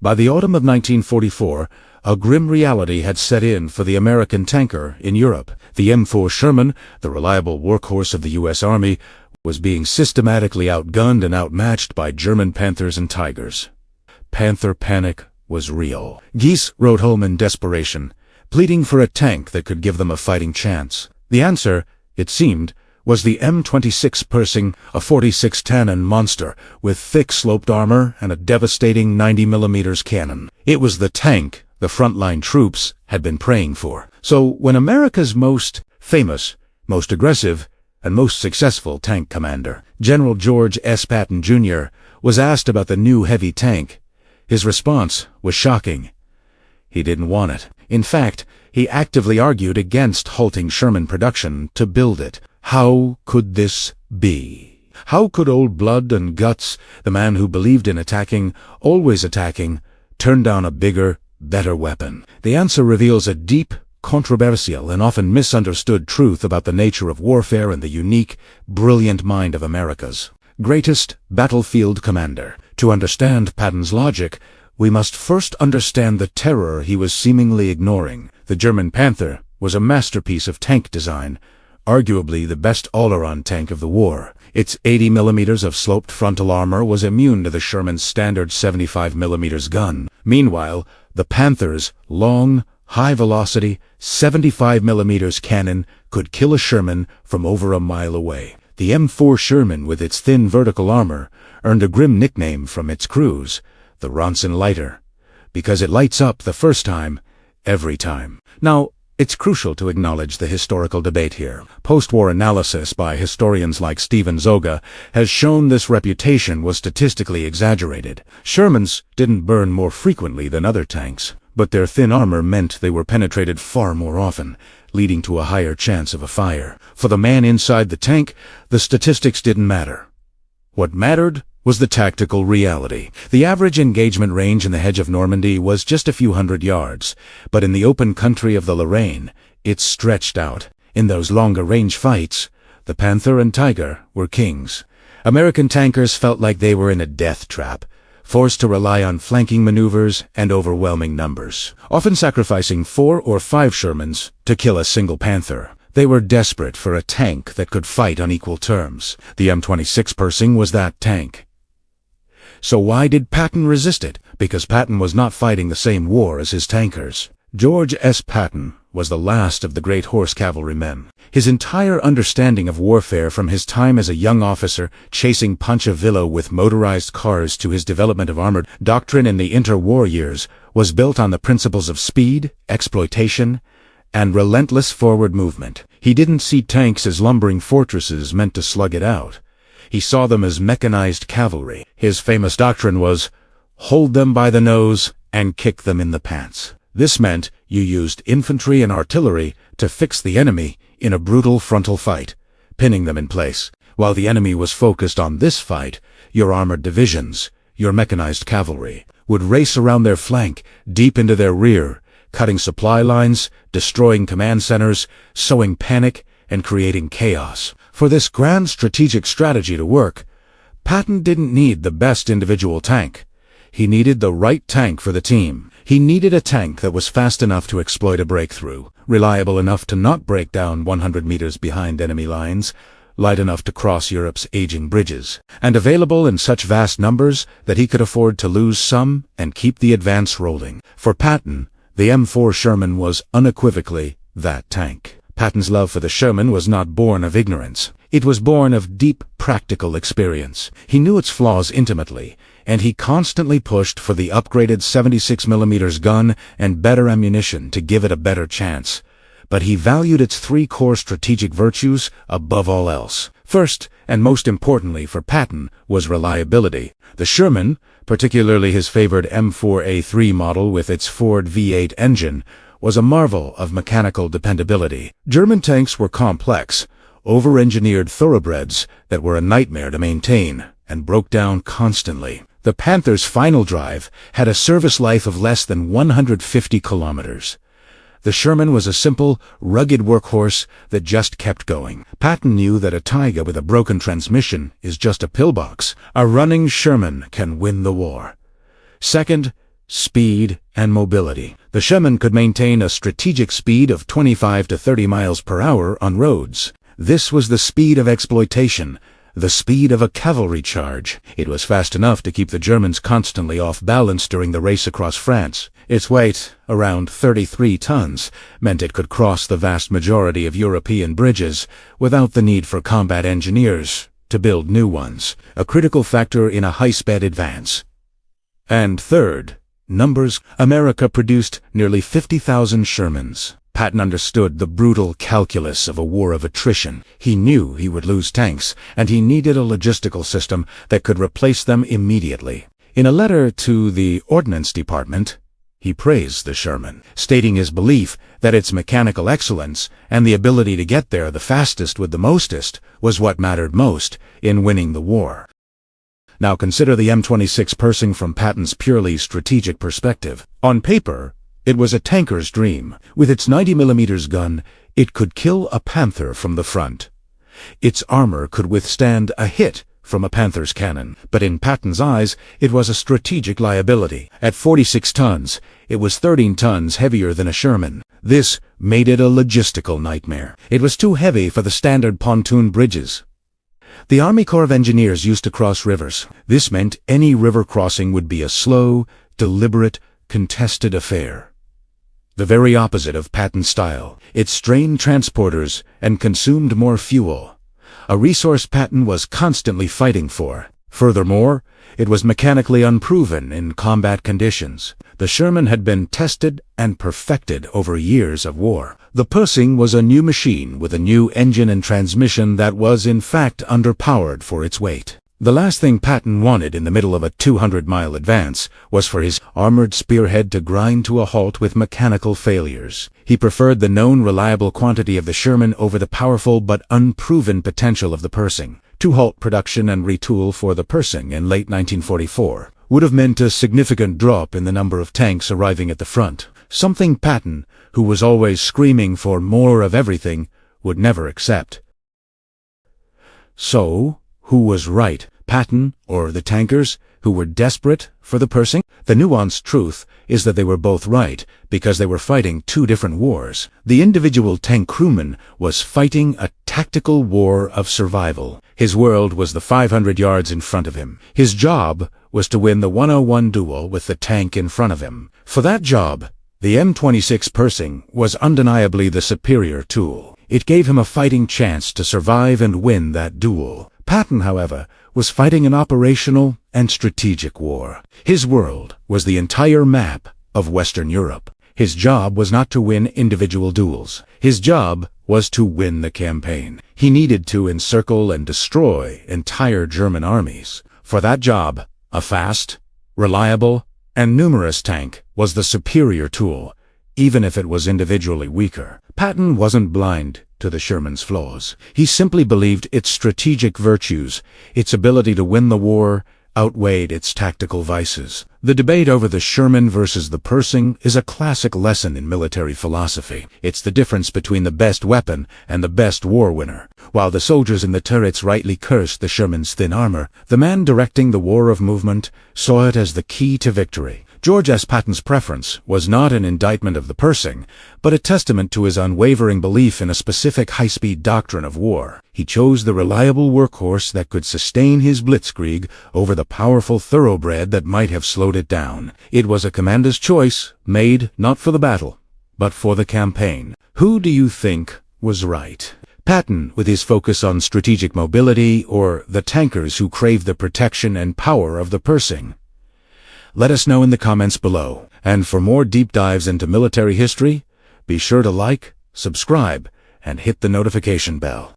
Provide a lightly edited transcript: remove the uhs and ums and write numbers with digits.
By the autumn of 1944, a grim reality had set in for the American tanker in Europe. The M4 Sherman, the reliable workhorse of the U.S. Army, was being systematically outgunned and outmatched by German Panthers and Tigers. Panther panic was real. Geese wrote home in desperation, pleading for a tank that could give them a fighting chance. The answer, it seemed, was the M26 Pershing, a 46 Tannon monster with thick sloped armor and a devastating 90mm cannon. It was the tank the frontline troops had been praying for. So when America's most famous, most aggressive, and most successful tank commander, General George S. Patton Jr., was asked about the new heavy tank, his response was shocking. He didn't want it. In fact, he actively argued against halting Sherman production to build it. How could this be? How could old blood and guts, the man who believed in attacking, always attacking, turn down a bigger, better weapon? The answer reveals a deep, controversial, and often misunderstood truth about the nature of warfare and the unique, brilliant mind of America's greatest battlefield commander. To understand Patton's logic, we must first understand the terror he was seemingly ignoring. The German Panther was a masterpiece of tank design, arguably the best all-around tank of the war. Its 80mm of sloped frontal armor was immune to the Sherman's standard 75mm gun. Meanwhile, the Panther's long, high-velocity 75mm cannon could kill a Sherman from over a mile away. The M4 Sherman, with its thin vertical armor, earned a grim nickname from its crews, the Ronson Lighter, because it lights up the first time, every time. Now, it's crucial to acknowledge the historical debate here. Post-war analysis by historians like Stephen Zoga has shown this reputation was statistically exaggerated. Shermans didn't burn more frequently than other tanks, but their thin armor meant they were penetrated far more often, leading to a higher chance of a fire. For the man inside the tank, the statistics didn't matter. What mattered was the tactical reality. The average engagement range in the Hedge of Normandy was just a few hundred yards, but in the open country of the Lorraine, it stretched out. In those longer-range fights, the Panther and Tiger were kings. American tankers felt like they were in a death trap, forced to rely on flanking maneuvers and overwhelming numbers, often sacrificing 4 or 5 Shermans to kill a single Panther. They were desperate for a tank that could fight on equal terms. The M26 Pershing was that tank. So why did Patton resist it? Because Patton was not fighting the same war as his tankers. George S. Patton was the last of the great horse cavalrymen. His entire understanding of warfare, from his time as a young officer chasing Ponchavillo with motorized cars to his development of armored doctrine in the interwar years, was built on the principles of speed, exploitation, and relentless forward movement. He didn't see tanks as lumbering fortresses meant to slug it out. He saw them as mechanized cavalry. His famous doctrine was, hold them by the nose and kick them in the pants. This meant you used infantry and artillery to fix the enemy in a brutal frontal fight, pinning them in place. While the enemy was focused on this fight, your armored divisions, your mechanized cavalry, would race around their flank, deep into their rear, cutting supply lines, destroying command centers, sowing panic, and creating chaos. For this grand strategic strategy to work, Patton didn't need the best individual tank. He needed the right tank for the team. He needed a tank that was fast enough to exploit a breakthrough, reliable enough to not break down 100 meters behind enemy lines, light enough to cross Europe's aging bridges, and available in such vast numbers that he could afford to lose some and keep the advance rolling. For Patton, the M4 Sherman was unequivocally that tank. Patton's love for the Sherman was not born of ignorance. It was born of deep practical experience. He knew its flaws intimately, and he constantly pushed for the upgraded 76mm gun and better ammunition to give it a better chance. But he valued its 3 core strategic virtues above all else. First, and most importantly for Patton, was reliability. The Sherman, particularly his favored M4A3 model with its Ford V8 engine, was a marvel of mechanical dependability. German tanks were complex, over-engineered thoroughbreds that were a nightmare to maintain and broke down constantly. The Panther's final drive had a service life of less than 150 kilometers. The Sherman was a simple, rugged workhorse that just kept going. Patton knew that a Tiger with a broken transmission is just a pillbox. A running Sherman can win the war. Second, speed, and mobility. The Sherman could maintain a strategic speed of 25 to 30 miles per hour on roads. This was the speed of exploitation, the speed of a cavalry charge. It was fast enough to keep the Germans constantly off balance during the race across France. Its weight, around 33 tons, meant it could cross the vast majority of European bridges without the need for combat engineers to build new ones, a critical factor in a high-sped advance. And third, numbers. America produced nearly 50,000 Shermans. Patton understood the brutal calculus of a war of attrition. He knew he would lose tanks, and he needed a logistical system that could replace them immediately. In a letter to the Ordnance Department, he praised the Sherman, stating his belief that its mechanical excellence and the ability to get there the fastest with the mostest was what mattered most in winning the war. Now consider the M26 Pershing from Patton's purely strategic perspective. On paper, it was a tanker's dream. With its 90mm gun, it could kill a Panther from the front. Its armor could withstand a hit from a Panther's cannon. But in Patton's eyes, it was a strategic liability. At 46 tons, it was 13 tons heavier than a Sherman. This made it a logistical nightmare. It was too heavy for the standard pontoon bridges the Army Corps of Engineers used to cross rivers. This meant any river crossing would be a slow, deliberate, contested affair. The very opposite of Patton's style. It strained transporters and consumed more fuel, a resource Patton was constantly fighting for. Furthermore, it was mechanically unproven in combat conditions. The Sherman had been tested and perfected over years of war. The Pershing was a new machine with a new engine and transmission that was in fact underpowered for its weight. The last thing Patton wanted in the middle of a 200-mile advance was for his armored spearhead to grind to a halt with mechanical failures. He preferred the known reliable quantity of the Sherman over the powerful but unproven potential of the Pershing. To halt production and retool for the Pershing in late 1944 would have meant a significant drop in the number of tanks arriving at the front, something Patton, who was always screaming for more of everything, would never accept. So, who was right, Patton or the tankers, who were desperate for the Pershing? The nuanced truth is that they were both right, because they were fighting two different wars. The individual tank crewman was fighting a tactical war of survival. His world was the 500 yards in front of him. His job was to win the 101 duel with the tank in front of him. For that job, the M26 Pershing was undeniably the superior tool. It gave him a fighting chance to survive and win that duel. Patton, however, was fighting an operational and strategic war. His world was the entire map of Western Europe. His job was not to win individual duels. His job was to win the campaign. He needed to encircle and destroy entire German armies. For that job, a fast, reliable, and numerous tank was the superior tool, even if it was individually weaker. Patton wasn't blind to the Sherman's flaws. He simply believed its strategic virtues, its ability to win the war, outweighed its tactical vices. The debate over the Sherman versus the Pershing is a classic lesson in military philosophy. It's the difference between the best weapon and the best war winner. While the soldiers in the turrets rightly cursed the Sherman's thin armor, the man directing the war of movement saw it as the key to victory. George S. Patton's preference was not an indictment of the Pershing, but a testament to his unwavering belief in a specific high-speed doctrine of war. He chose the reliable workhorse that could sustain his blitzkrieg over the powerful thoroughbred that might have slowed it down. It was a commander's choice, made not for the battle, but for the campaign. Who do you think was right? Patton, with his focus on strategic mobility, or the tankers who craved the protection and power of the Pershing? Let us know in the comments below. And for more deep dives into military history, be sure to like, subscribe, and hit the notification bell.